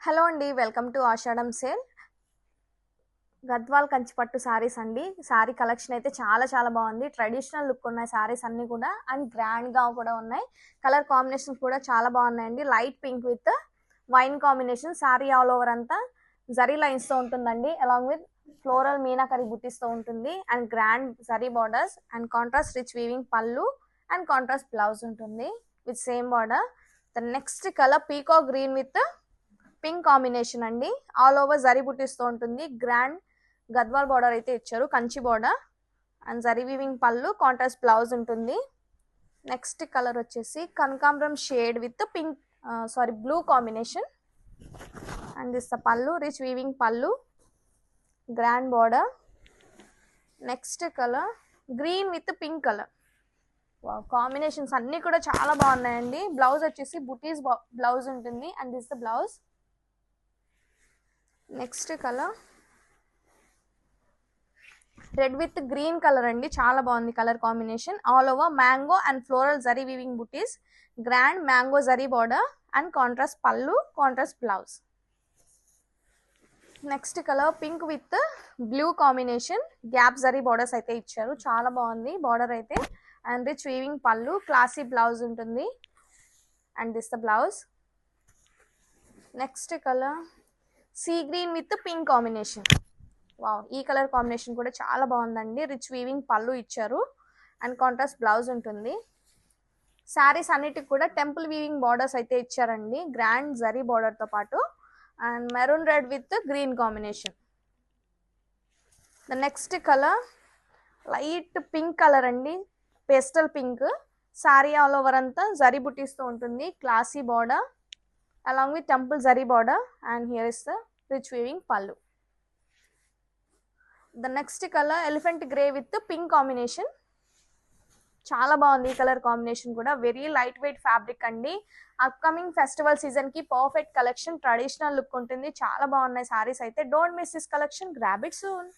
Hello అండి, welcome to Ashadham sale. Gadwal కంచిపట్టు sarees అండి. సారీ కలెక్షన్ అయితే చాలా చాలా బాగుంది. ట్రెడిషనల్ లుక్ ఉన్నాయి సారీస్ అన్ని కూడా, అండ్ గ్రాండ్ గా కూడా ఉన్నాయి. కలర్ కాంబినేషన్స్ కూడా చాలా బాగున్నాయండి. Light pink with wine combination. Saree all over అంతా జరీ లైన్స్ తో ఉంటుందండి, along with floral meenakari buttis తో ఉంటుంది, and grand zari borders, and contrast rich weaving pallu, and contrast blouse ఉంటుంది with same border. The next colour peacock green with pink combination అండి. All over zari buttis తో ఉంటుంది. Grand Gadwal border అయితే ఇచ్చారు, Kanchi border, and zari weaving pallu, contrast blouse ఉంటుంది. Next colour వచ్చేసి కనకాంబరం shade with pink blue combination, and this pallu, rich weaving pallu, grand border. Next colour green with pink colour. Combinations అన్ని కూడా చాలా బాగున్నాయండి. బ్లౌజ్ వచ్చేసి బుటీస్ బ్లౌజ్ ఉంటుంది, and this the blouse. Next colour red with green colour అండి, చాలా బాగుంది colour combination. All over mango and floral zari weaving buttis, grand mango zari border, and contrast pallu, contrast blouse. Next colour pink with blue combination. Gap zari borders అయితే ఇచ్చారు, చాలా బాగుంది border అయితే, and rich weaving పళ్ళు, classy blouse ఉంటుంది, and this the blouse. Next colour sea green with pink combination. Wow, ఈ colour combination కూడా చాలా బాగుందండి. రిచ్ వీవింగ్ పళ్ళు ఇచ్చారు, అండ్ కాంట్రాస్ట్ బ్లౌజ్ ఉంటుంది. శారీస్ అన్నిటికి కూడా టెంపుల్ వీవింగ్ బార్డర్స్ అయితే ఇచ్చారండి, గ్రాండ్ జరీ బార్డర్ తో పాటు, and maroon red with green combination. The next colour light pink colour అండి, pastel pink. Saree all over అంతా జరీ బుటీస్ తో ఉంటుంది, classy border along with temple zari border, and here is the rich weaving pallu. The next colour elephant grey with pink combination. చాలా బాగుంది ఈ colour combination కూడా. Very light weight fabric అండి. Upcoming festival season కి perfect collection. Traditional look ఉంటుంది, చాలా బాగున్నాయి సారీస్ అయితే. Don't miss this collection, grab it soon.